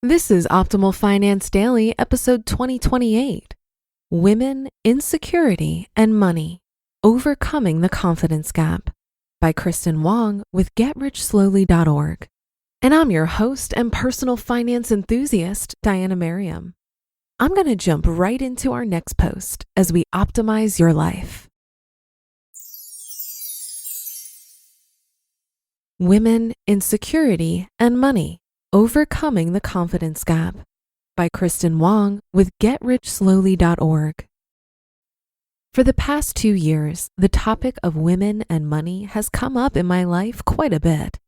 This is Optimal Finance Daily, episode 2028. Women, Insecurity, and Money, Overcoming the Confidence Gap by Kristin Wong with GetRichSlowly.org. And I'm your host and personal finance enthusiast, Diana Merriam. I'm going to jump right into our next post as we optimize your life. Women, Insecurity, and Money, Overcoming the Confidence Gap by Kristin Wong with GetRichSlowly.org. For the past 2 years, the topic of women and money has come up in my life quite a bit.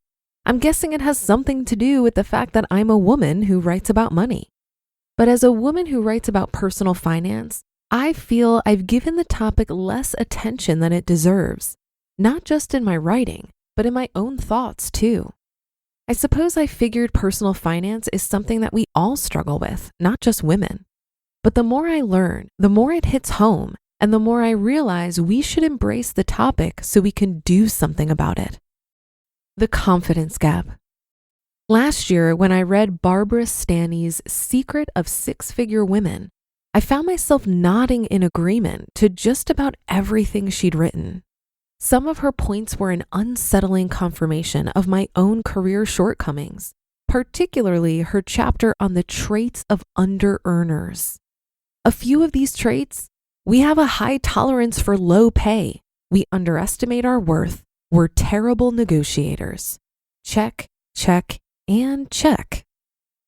I'm guessing it has something to do with the fact that I'm a woman who writes about money. But as a woman who writes about personal finance, I feel I've given the topic less attention than it deserves, not just in my writing, but in my own thoughts too. I suppose I figured personal finance is something that we all struggle with, not just women. But the more I learn, the more it hits home, and the more I realize we should embrace the topic so we can do something about it. The confidence gap. Last year, when I read Barbara Stanny's Secret of Six-Figure Women, I found myself nodding in agreement to just about everything she'd written. Some of her points were an unsettling confirmation of my own career shortcomings, particularly her chapter on the traits of under-earners. A few of these traits: we have a high tolerance for low pay, we underestimate our worth, we're terrible negotiators. Check, check, and check.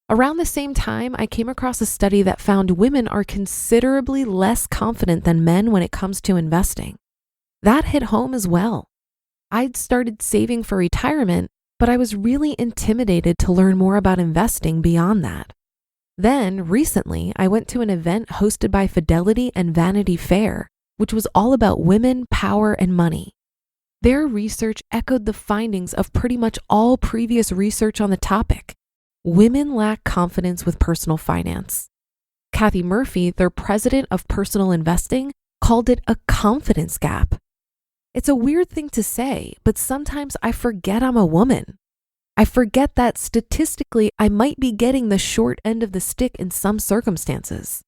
Around the same time, I came across a study that found women are considerably less confident than men when it comes to investing. That hit home as well. I'd started saving for retirement, but I was really intimidated to learn more about investing beyond that. Then, recently, I went to an event hosted by Fidelity and Vanity Fair, which was all about women, power, and money. Their research echoed the findings of pretty much all previous research on the topic. Women lack confidence with personal finance. Kathy Murphy, their president of personal investing, called it a confidence gap. It's a weird thing to say, but sometimes I forget I'm a woman. I forget that statistically I might be getting the short end of the stick in some circumstances.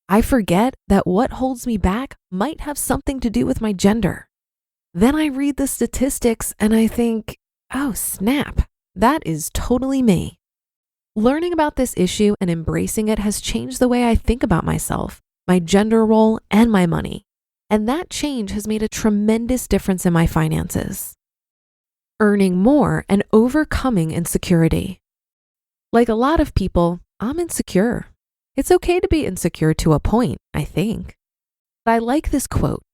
I forget that what holds me back might have something to do with my gender. Then I read the statistics and I think, oh snap, that is totally me. Learning about this issue and embracing it has changed the way I think about myself, my gender role, and my money. And that change has made a tremendous difference in my finances. Earning more and overcoming insecurity. Like a lot of people, I'm insecure. It's okay to be insecure to a point, I think. But I like this quote.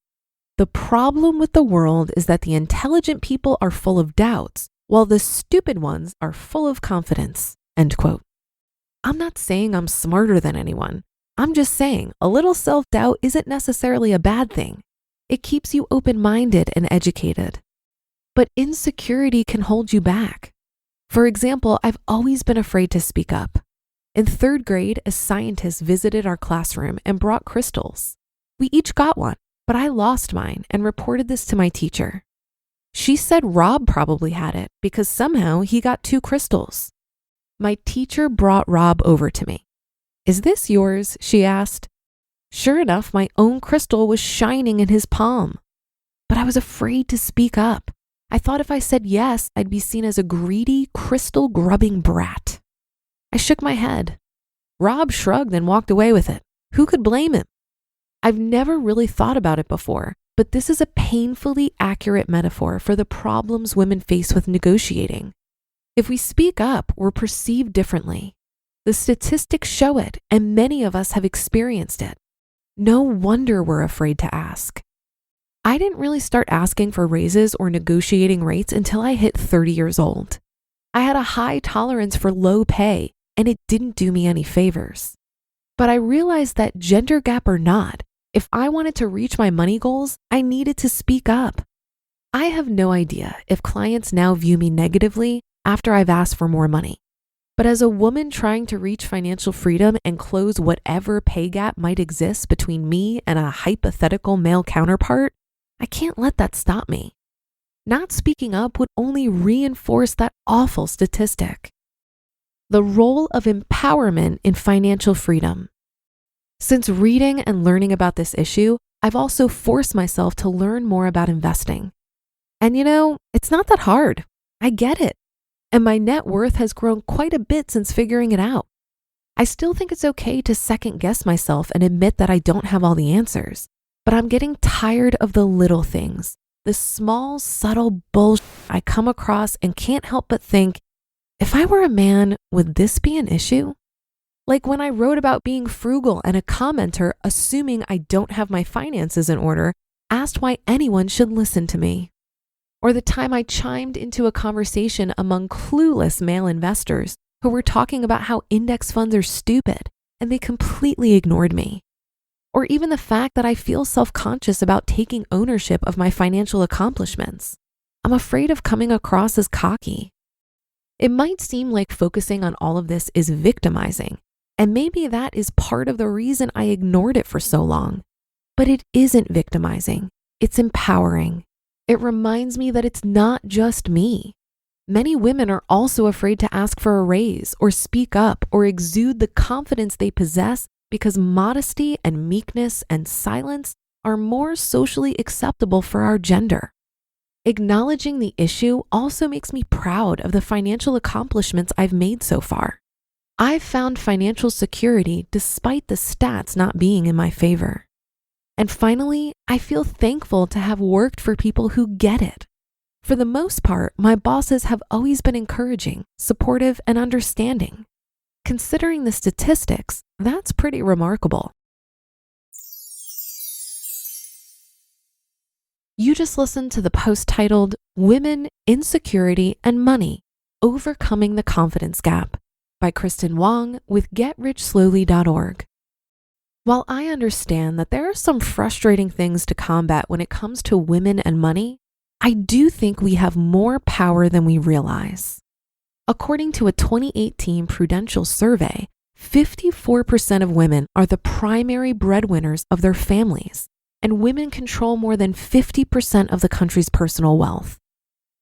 The problem with the world is that the intelligent people are full of doubts, while the stupid ones are full of confidence. End quote. I'm not saying I'm smarter than anyone. I'm just saying a little self-doubt isn't necessarily a bad thing. It keeps you open-minded and educated. But insecurity can hold you back. For example, I've always been afraid to speak up. In 3rd grade, a scientist visited our classroom and brought crystals. We each got one, but I lost mine and reported this to my teacher. She said Rob probably had it because somehow he got 2 crystals. My teacher brought Rob over to me. "Is this yours?" she asked. Sure enough, my own crystal was shining in his palm. But I was afraid to speak up. I thought if I said yes, I'd be seen as a greedy, crystal-grubbing brat. I shook my head. Rob shrugged and walked away with it. Who could blame him? I've never really thought about it before, but this is a painfully accurate metaphor for the problems women face with negotiating. If we speak up, we're perceived differently. The statistics show it, and many of us have experienced it. No wonder we're afraid to ask. I didn't really start asking for raises or negotiating rates until I hit 30 years old. I had a high tolerance for low pay, and it didn't do me any favors. But I realized that gender gap or not, if I wanted to reach my money goals, I needed to speak up. I have no idea if clients now view me negatively after I've asked for more money. But as a woman trying to reach financial freedom and close whatever pay gap might exist between me and a hypothetical male counterpart, I can't let that stop me. Not speaking up would only reinforce that awful statistic. the role of empowerment in financial freedom. Since reading and learning about this issue, I've also forced myself to learn more about investing. And it's not that hard. I get it. And my net worth has grown quite a bit since figuring it out. I still think it's okay to second guess myself and admit that I don't have all the answers, but I'm getting tired of the little things, the small, subtle bullshit I come across and can't help but think, if I were a man, would this be an issue? Like when I wrote about being frugal and a commenter, assuming I don't have my finances in order, asked why anyone should listen to me. Or the time I chimed into a conversation among clueless male investors who were talking about how index funds are stupid and they completely ignored me. Or even the fact that I feel self-conscious about taking ownership of my financial accomplishments. I'm afraid of coming across as cocky. It might seem like focusing on all of this is victimizing, and maybe that is part of the reason I ignored it for so long. But it isn't victimizing, it's empowering. It reminds me that it's not just me. Many women are also afraid to ask for a raise or speak up or exude the confidence they possess because modesty and meekness and silence are more socially acceptable for our gender. Acknowledging the issue also makes me proud of the financial accomplishments I've made so far. I've found financial security despite the stats not being in my favor. And finally, I feel thankful to have worked for people who get it. For the most part, my bosses have always been encouraging, supportive, and understanding. Considering the statistics, that's pretty remarkable. You just listened to the post titled Women, Insecurity, and Money, Overcoming the Confidence Gap by Kristin Wong with GetRichSlowly.org. While I understand that there are some frustrating things to combat when it comes to women and money, I do think we have more power than we realize. According to a 2018 Prudential survey, 54% of women are the primary breadwinners of their families, and women control more than 50% of the country's personal wealth.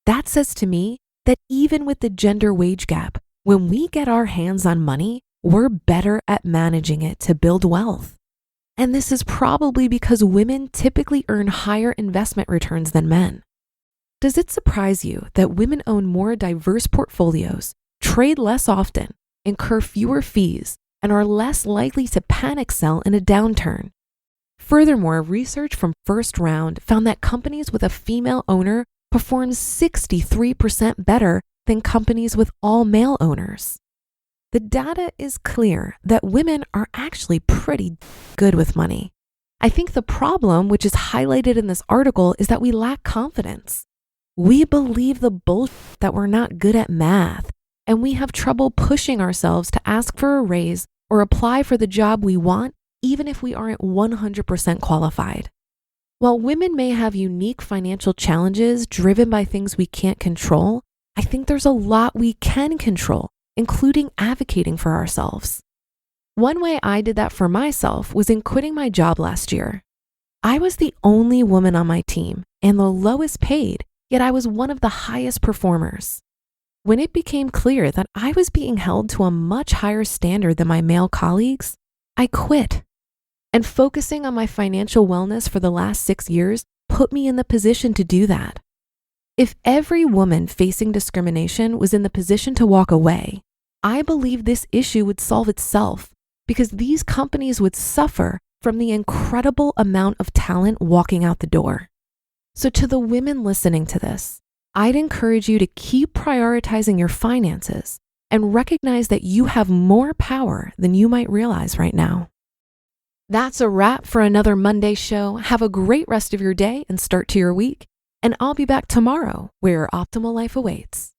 That says to me that even with the gender wage gap, when we get our hands on money, we're better at managing it to build wealth. And this is probably because women typically earn higher investment returns than men. Does it surprise you that women own more diverse portfolios, trade less often, incur fewer fees, and are less likely to panic sell in a downturn? Furthermore, research from First Round found that companies with a female owner perform 63% better than companies with all male owners. The data is clear that women are actually pretty good with money. I think the problem, which is highlighted in this article, is that we lack confidence. We believe the bullshit that we're not good at math, and we have trouble pushing ourselves to ask for a raise or apply for the job we want, even if we aren't 100% qualified. While women may have unique financial challenges driven by things we can't control, I think there's a lot we can control, including advocating for ourselves. One way I did that for myself was in quitting my job last year. I was the only woman on my team and the lowest paid, yet I was one of the highest performers. When it became clear that I was being held to a much higher standard than my male colleagues, I quit. And focusing on my financial wellness for the last 6 years put me in the position to do that. If every woman facing discrimination was in the position to walk away, I believe this issue would solve itself because these companies would suffer from the incredible amount of talent walking out the door. So to the women listening to this, I'd encourage you to keep prioritizing your finances and recognize that you have more power than you might realize right now. That's a wrap for another Monday show. Have a great rest of your day and start to your week. And I'll be back tomorrow where your optimal life awaits.